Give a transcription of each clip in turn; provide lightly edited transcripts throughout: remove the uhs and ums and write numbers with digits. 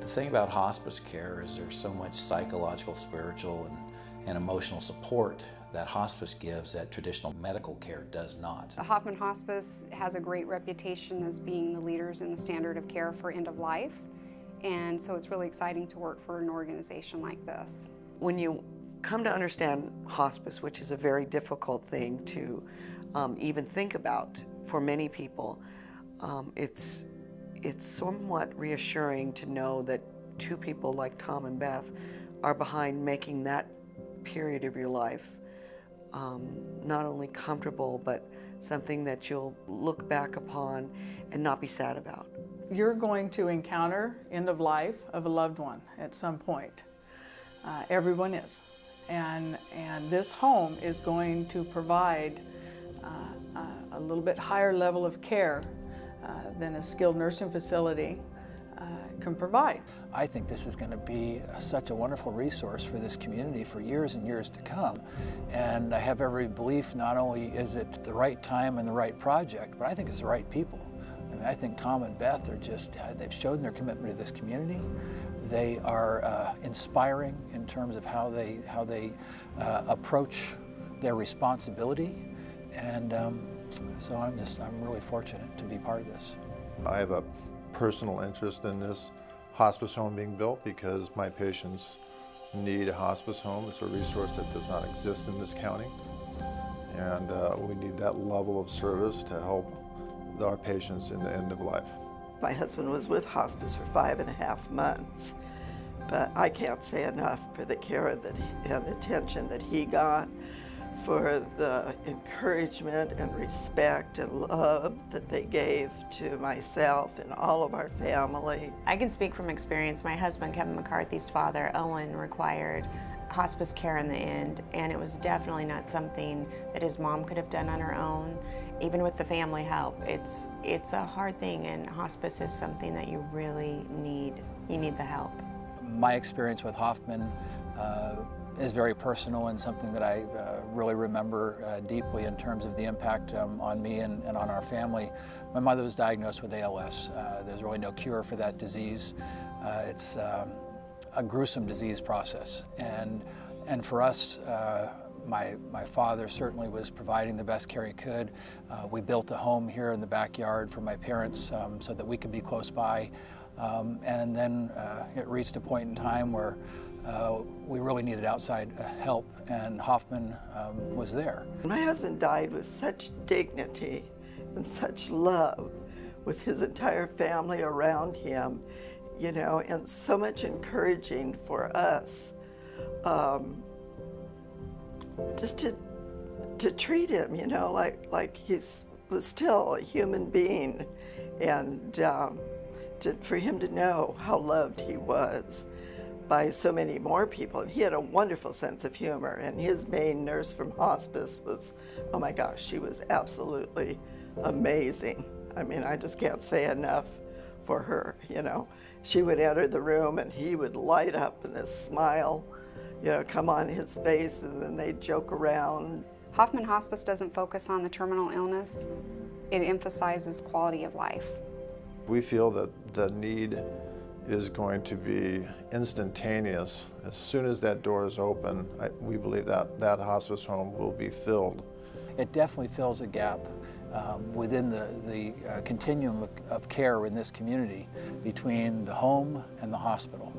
The thing about hospice care is there's so much psychological, spiritual, and emotional support that hospice gives that traditional medical care does not. The Hoffmann Hospice has a great reputation as being the leaders in the standard of care for end of life, and so it's really exciting to work for an organization like this. When you come to understand hospice, which is a very difficult thing to even think about for many people, it's somewhat reassuring to know that two people like Tom and Beth are behind making that period of your life not only comfortable, but something that you'll look back upon and not be sad about. You're going to encounter end of life of a loved one at some point. Everyone is. And this home is going to provide a little bit higher level of care than a skilled nursing facility can provide. I think this is going to be such a wonderful resource for this community for years and years to come. And I have every belief not only is it the right time and the right project, but I think it's the right people. I mean, I think Tom and Beth are just, they've shown their commitment to this community. They are inspiring in terms of how they approach their responsibility. And so I'm really fortunate to be part of this. I have a personal interest in this hospice home being built because my patients need a hospice home. It's a resource that does not exist in this county, and we need that level of service to help our patients in the end of life. My husband was with hospice for 5.5 months, but I can't say enough for the care and attention that he got, for the encouragement and respect and love that they gave to myself and all of our family. I can speak from experience. My husband, Kevin McCarthy's father, Owen, required hospice care in the end, and it was definitely not something that his mom could have done on her own. Even with the family help, it's a hard thing, and hospice is something that you really need. You need the help. My experience with Hoffmann is very personal and something that I really remember deeply in terms of the impact on me and on our family. My mother was diagnosed with ALS. There's really no cure for that disease. It's a gruesome disease process, and for us, my father certainly was providing the best care he could. We built a home here in the backyard for my parents so that we could be close by, and then it reached a point in time where we really needed outside help, and Hoffmann was there. My husband died with such dignity and such love, with his entire family around him, you know, and so much encouraging for us, just to treat him, you know, like he was still a human being, and for him to know how loved he was by so many more people. And he had a wonderful sense of humor, and his main nurse from hospice was, oh my gosh, she was absolutely amazing. I mean, I just can't say enough for her, you know. She would enter the room and he would light up, and this smile, you know, come on his face, and then they'd joke around. Hoffmann Hospice doesn't focus on the terminal illness. It emphasizes quality of life. We feel that the need is going to be instantaneous. As soon as that door is open, we believe that that hospice home will be filled. It definitely fills a gap within the continuum of care in this community between the home and the hospital.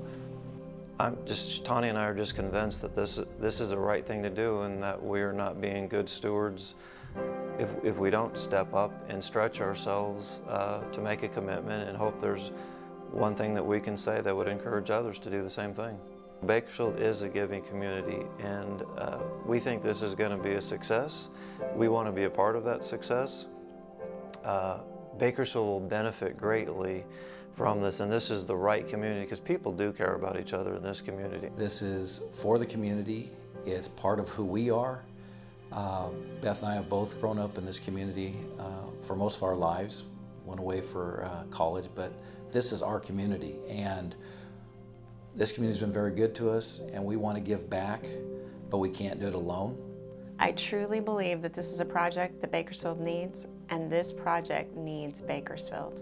Tani and I are just convinced that this is the right thing to do, and that we're not being good stewards if we don't step up and stretch ourselves to make a commitment and hope there's one thing that we can say that would encourage others to do the same thing. Bakersfield is a giving community, and we think this is going to be a success. We want to be a part of that success. Bakersfield will benefit greatly from this, and this is the right community because people do care about each other in this community. This is for the community. It's part of who we are. Beth and I have both grown up in this community for most of our lives, went away for college, but this is our community, and this community's been very good to us, and we want to give back, but we can't do it alone. I truly believe that this is a project that Bakersfield needs, and this project needs Bakersfield.